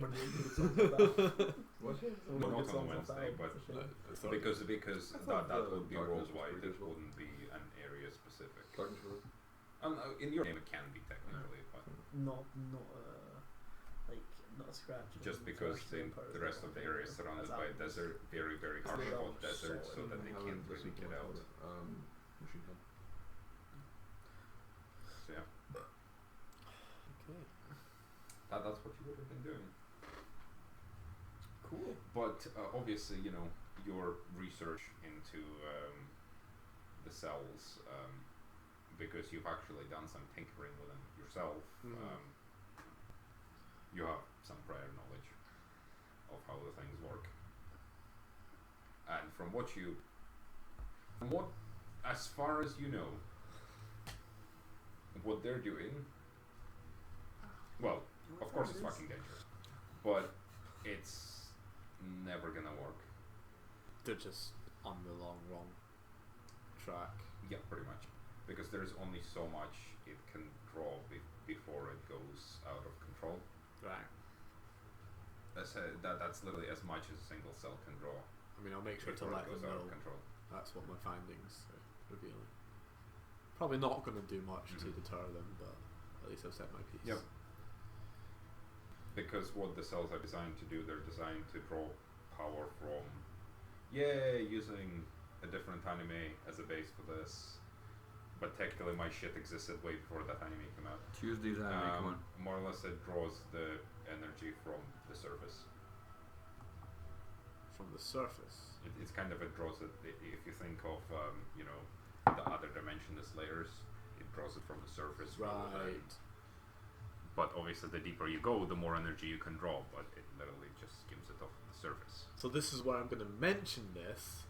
for doing good songs like that. What? Well, not on Wednesday, but because that would be worldwide. It wouldn't be an area specific. In your name, it can be technically, but not a scratch. Just because the rest of the area is surrounded by desert, very very harsh hot desert, so that they can't really get out. So yeah. Okay. That's what you would have been doing. Cool. But obviously, your research into the cells, because you've actually done some tinkering with them yourself, you have some prior knowledge of how the things work. And from what, as far as you know, what they're doing, well, of course it's fucking dangerous, but it's never gonna work. They're just on the wrong track. Yeah, pretty much. Because there's only so much it can draw before it goes out of control. Right. That's literally as much as a single cell can draw. I mean, I'll make sure to let them know that's what my findings are revealing. Probably not going to do much to deter them, but at least I've said my piece. Yep. Because what the cells are designed to do, they're designed to draw power from, using a different anime as a base for this. But technically my shit existed way before that anime came out. Tuesday's anime, come on. More or less it draws the energy from the surface. From the surface? It's kind of, it draws it, if you think of, the other dimensionless layers, it draws it from the surface. Right. But obviously the deeper you go, the more energy you can draw, but it literally just skims it off the surface. So this is where I'm going to mention this,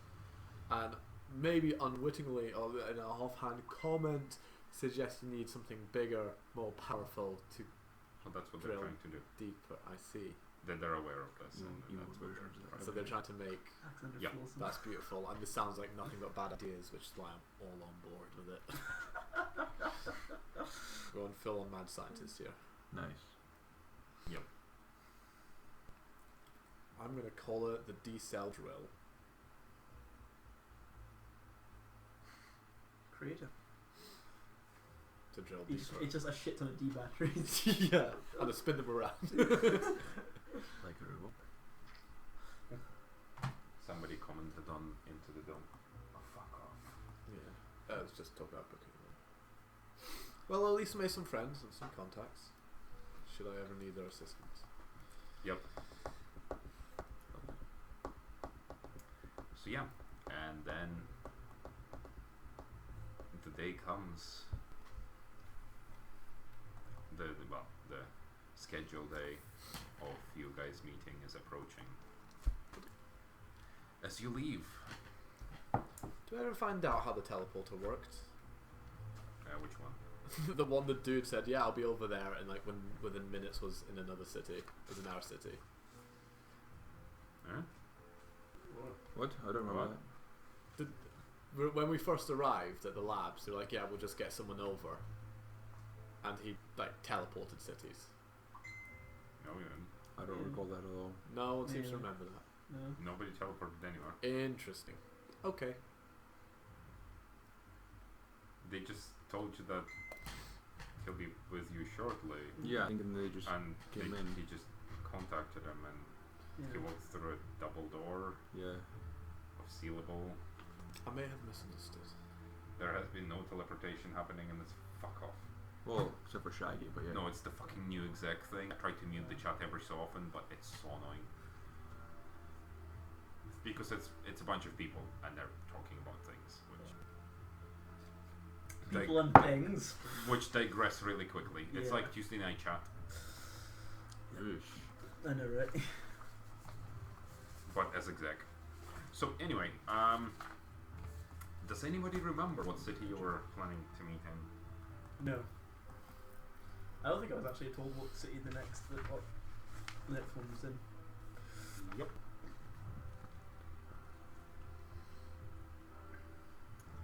and maybe unwittingly or in a offhand comment suggest you need something bigger, more powerful to that's what they're trying to do. Deeper, I see. They're aware of this, and that's what so they're trying to make. Yeah, that's beautiful, and this sounds like nothing but bad ideas, which is why I'm all on board with it. Going full on mad scientist here. Nice. Yep. I'm gonna call it the D-cell drill. Creative. To drill it's just a shit ton of D batteries. Yeah, and to spin them around. Like a robot. Somebody commented on Into the Dome. Oh, fuck off. Yeah, I was just talking about booking them. Well, at least I made some friends and some contacts. Should I ever need their assistance? Yep. So yeah, and then the day comes. The scheduled day of you guys meeting is approaching. As you leave, do I ever find out how the teleporter worked? which one? The one the dude said, "Yeah, I'll be over there," and like within minutes was in another city, was in our city. Huh? What? I don't remember that. When we first arrived at the labs, they were like, "Yeah, we'll just get someone over," and he like teleported cities. No, you didn't. I don't recall that at all. No one seems to remember that. No. Nobody teleported anywhere. Interesting. Okay. They just told you that he'll be with you shortly. Yeah, I think they just came in. He just contacted him, and he walked through a double door. Yeah. Of sealable. I may have misunderstood. There has been no teleportation happening, and it's fuck off. Well, except for Shaggy, but yeah. No, it's the fucking new exec thing. I try to mute the chat every so often, but it's so annoying. Because it's a bunch of people, and they're talking about things, People and things. Which digress really quickly. It's like Tuesday night chat. Oosh. I know, right? But as exec. So anyway, does anybody remember what city you were planning to meet in? No. I don't think I was actually told what city the next one was in. Yep.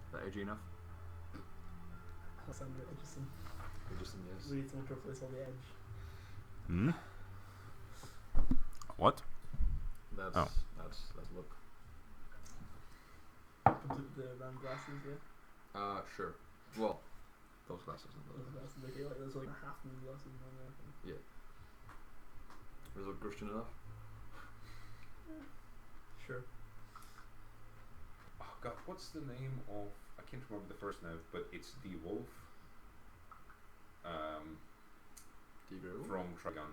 Is that edgy enough? That sounds really interesting. Interesting, yes. We need someone to replace all the edge. Hmm? What? That's Oh. that's look. Complete the round glasses, yeah. Sure. Well, those glasses. Not Those those. glasses, like, there's like a half moon glasses in there, I think. Is it Christian enough? Sure. Oh god, what's the name of? I can't remember the first now, but it's the wolf. Tigrew? From Trigun.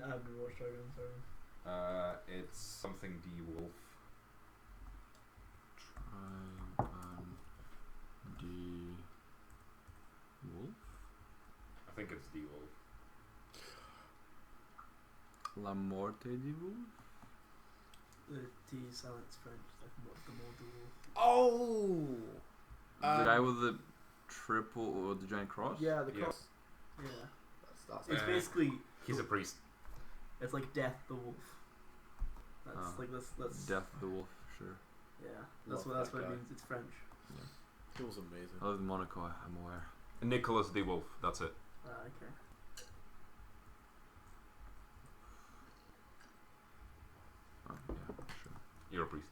I haven't watched Dragon, sorry. It's something D wolf. D wolf. I think it's D wolf. La Morte di wolf. The T silence French, like the more dual. Oh! The guy with the triple or the giant cross. Yeah, the Yeah. cross. Yeah. That's It's basically, He's a priest. it's like Death the Wolf. That's Oh. like, that's Death the wolf. Sure. yeah. Love That's that what it guy. means, it's French. He was amazing. I live in Monaco. I'm aware. Nicholas D Wolf. That's it. Okay. Oh yeah, sure. You're a priest.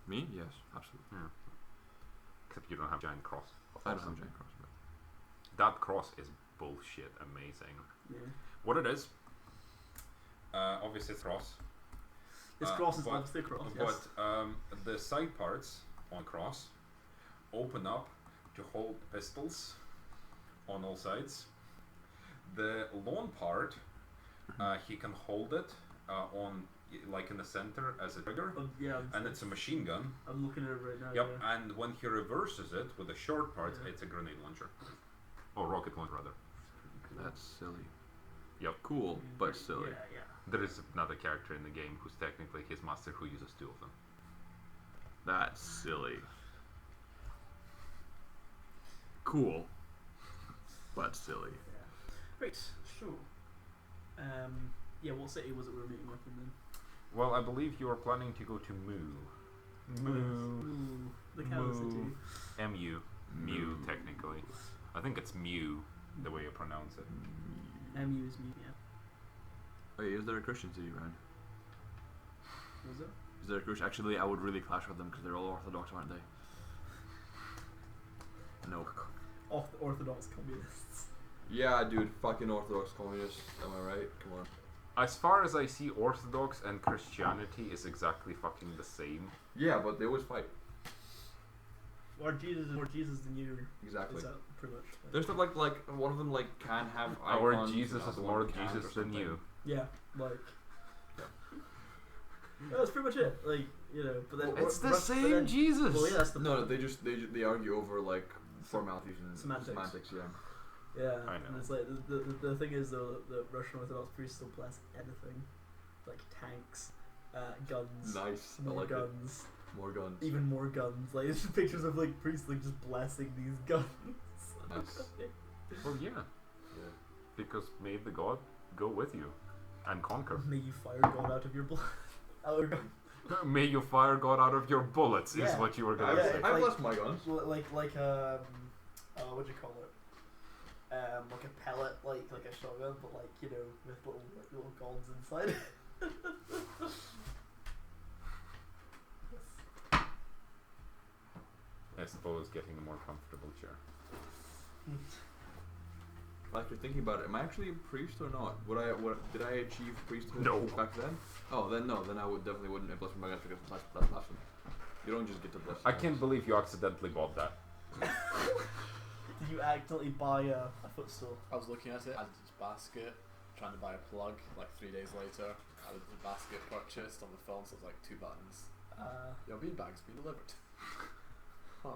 Me? Yes, absolutely. Yeah. Except you don't have giant cross. I don't have a giant cross. But That cross is bullshit amazing. Yeah. What it is, obviously it's cross. This cross is but- obviously a cross, yes. But the side parts on cross open up to hold pistol on all sides. The long part, he can hold it on like in the center as a trigger, Yeah, and it's a machine gun. I'm looking at it right now. Yep, Yeah. and when he reverses it with the short part, Yeah. it's a grenade launcher. Or rocket launcher, rather. that's silly. Yep. Cool, but silly. Yeah, yeah. There is another character in the game who's technically his master who uses two of them. That's silly. Cool, but silly. Yeah. Right, so yeah, what city was it we were meeting with in then? Well, I believe you are planning to go to Moo. Ooh, the cow city. M-U. Mew, technically. I think it's Mew, the way you pronounce it. MU is me, yeah. Wait, is there a Christian city around? Was it? Is there a Christian? Actually, I would really clash with them because they're all Orthodox, aren't they? No. Orthodox communists. Yeah, dude, fucking Orthodox communists. Am I right? Come on. As far as I see, Orthodox and Christianity is exactly fucking the same. Yeah, but they always fight. Or Jesus than you. Exactly. Is that pretty much? There's stuff like one of them like can have Our icons, Jesus and is the more one can't or Jesus than something. you. Yeah, like. That's pretty much it. Like, you know, but then It's the but same then- Jesus! Well, yeah, that's the No, they argue over like formalities and Semantics. Yeah. Yeah, I know. and it's like the thing is though the Russian Orthodox priests still bless anything, like tanks, guns, Nice. I more like guns, it. More guns. even more guns. Like there's pictures of like priests like just blessing these guns. Nice. Well, yeah. Yeah. Because may the God go with you and conquer. May you fire God out of your blood. May you fire God out of your bullets, is Yeah. what you were I, gonna say. I like- bless my guns. like what'd you call it? Like a pellet, like a shotgun, but like you know with little gods inside. I suppose getting a more comfortable chair. After thinking about it, am I actually a priest or not? Did I achieve priesthood No. back then? Oh, then no. Then I definitely wouldn't have blessed my guns because that's blasphemy. You don't just get to bless. I your can't guns. believe you accidentally bought that. Did you accidentally buy a footstool? I was looking at it, added it to basket, trying to buy a plug, like 3 days later, added the basket purchased on the phone, so it was like 2 buttons. Your beanbag's been delivered. Huh.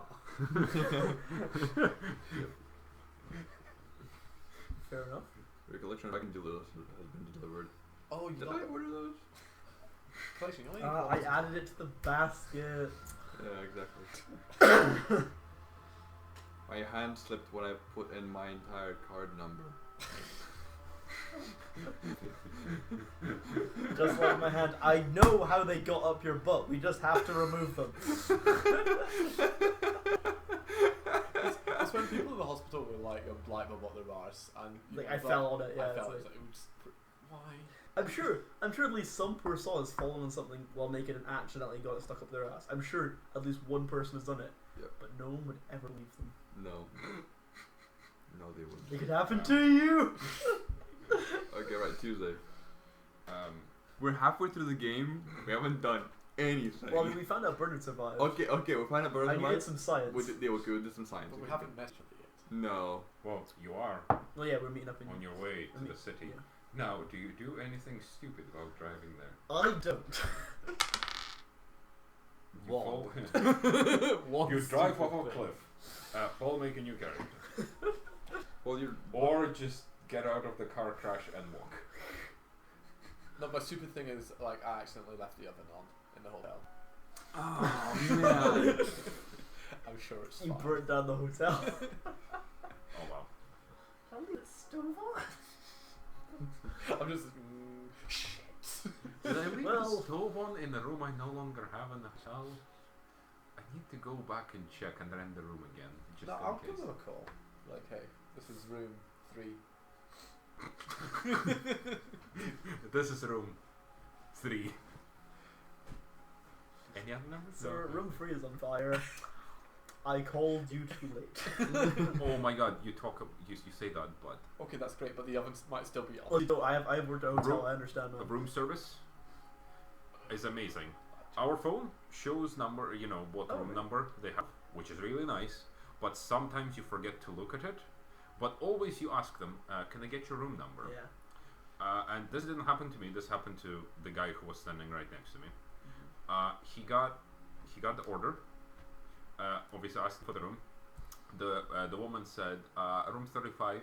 Fair enough. Your collection of fucking dildos has been delivered. Oh, you Did got I order those? collection, you only I added it to the basket. Yeah, exactly. My hand slipped when I put in my entire card number. Just like my hand. I know how they got up your butt. We just have to remove them. It's when people in the hospital were like, a light bulb up their arse, and Like I fell on it. Yeah. I it's fell. like- It's like, it was why? I'm sure at least some poor soul has fallen on something while naked and accidentally got it stuck up their ass. I'm sure at least one person has done it. Yep. But no one would ever leave them. No. No, they wouldn't. It could happen to you! Okay, right, Tuesday. We're halfway through the game. We haven't done anything. Well, I mean, we found out Bernard survived. Okay, we'll find out Bernard I survived. needed some science. We did some science. But we haven't mentioned it yet. No. Well, you are Well, yeah, we're meeting up in... on your way to the city. Yeah. Now, do you do anything stupid while driving there? I don't. You One you drive stupid off a thing. cliff. Paul, make a new character. Well, you're. Or just get out of the car crash and walk. No, my stupid thing is, like, I accidentally left the oven on in the hotel. Oh man. I'm sure it's You fine. burnt down the hotel. Oh wow. How did it stove on? I'm just shit. Did I leave Well- the stove on in the room I no longer have in the hotel? I need to go back and check and rent the room again, just No, in I'll case. give them a call. Like, hey, this is room 3. This is room 3. Any other numbers? Sir, room 3 is on fire. I called you too late. Oh my god, you say that, but Okay, that's great, but the oven might still be on. Well, you know, I have worked at a hotel, Room- I understand a now. room service is amazing. Our phone shows number, what Oh, room really? number they have, which is really nice, but sometimes you forget to look at it. But always you ask them, can I get your room number? Yeah. And this didn't happen to me. This happened to the guy who was standing right next to me. Mm-hmm. He got the order. Obviously asked for the room. The woman said room 35.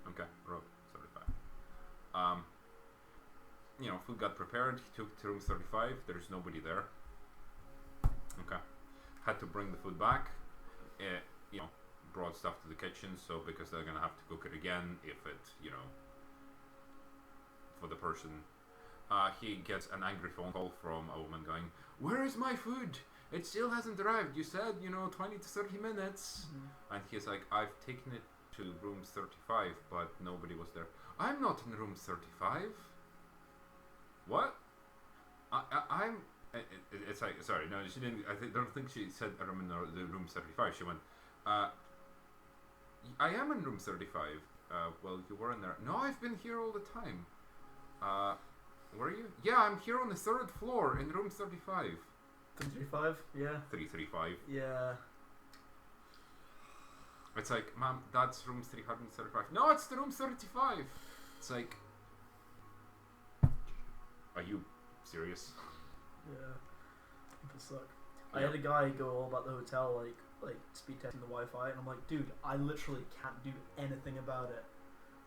Okay, room 35. Food got prepared. He took to room 35. There's nobody there. Okay, had to bring the food back. Brought stuff to the kitchen, so because they're gonna have to cook it again if it, for the person. He gets an angry phone call from a woman going, "Where is my food? It still hasn't arrived. You said, 20 to 30 minutes." Mm-hmm. And he's like, "I've taken it to room 35, but nobody was there." "I'm not in room 35. What? I'm. It's like, sorry, no, she didn't. Don't think she said I'm in the room 35. She went, I am in room 35. Well, you were in there. No, I've been here all the time. Were you? Yeah, I'm here on the 3rd floor in room 35. 335? Yeah. 335. Yeah. It's like, ma'am, that's room 335. No, it's the room 35. It's like, are you serious? Yeah. People suck. Yeah. I had a guy go all about the hotel, like speed testing the Wi-Fi, and I'm like, dude, I literally can't do anything about it.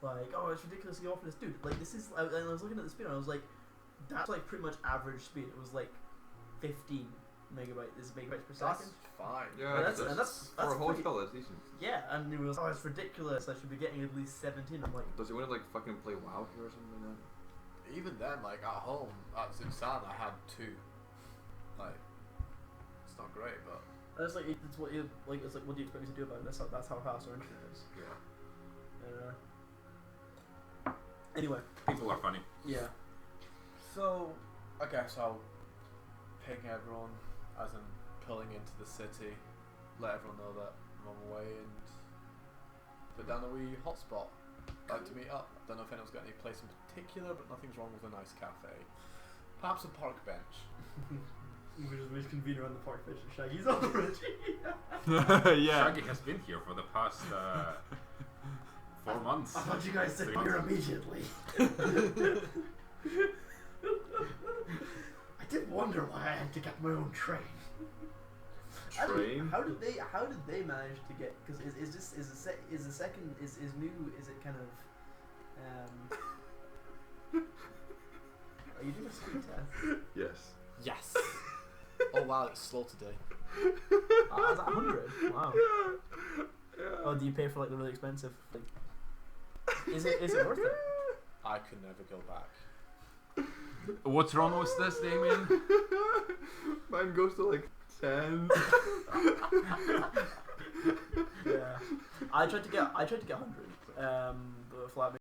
Like, oh, it's ridiculously awful. Dude, like, this is. And I was looking at the speed, and I was like, that's like pretty much average speed. It was like 15 megabytes per That's second. fine. Yeah, that's for a pretty- hotel, that's decent. Yeah, and it was, oh, it's ridiculous. I should be getting at least 17. I'm like, Does he want to fucking play WoW here or something like that? Even then, like, at home, at Susan, I had 2. Like, it's not great, but... and it's like, it's what you like. It's like, what do you expect me to do about it? That's how fast our internet is. Yeah. Anyway, People are funny. yeah. So, I guess I'll ping everyone, as in pulling into the city, let everyone know that I'm on my way, and put down a wee hotspot. Like to meet up. Don't know if anyone's got any place in particular, but nothing's wrong with a nice cafe. Perhaps a park bench. We just convene around the park bench and Shaggy's already. Yeah. Shaggy has been here for the past 4 months. I thought you guys said 3 months. here immediately. I did wonder why I had to get my own train. Train? How did they manage to get? Because is the second new? Is it kind of? Are you doing a speed test? Yes. Yes! Oh wow, it's slow today. Is that 100? Wow. Yeah. Oh, do you pay for like the really expensive? Like, is it worth it? I could never go back. What's wrong with this, Damien? Mine goes to like 10. Yeah. I tried to get 100. The flatmate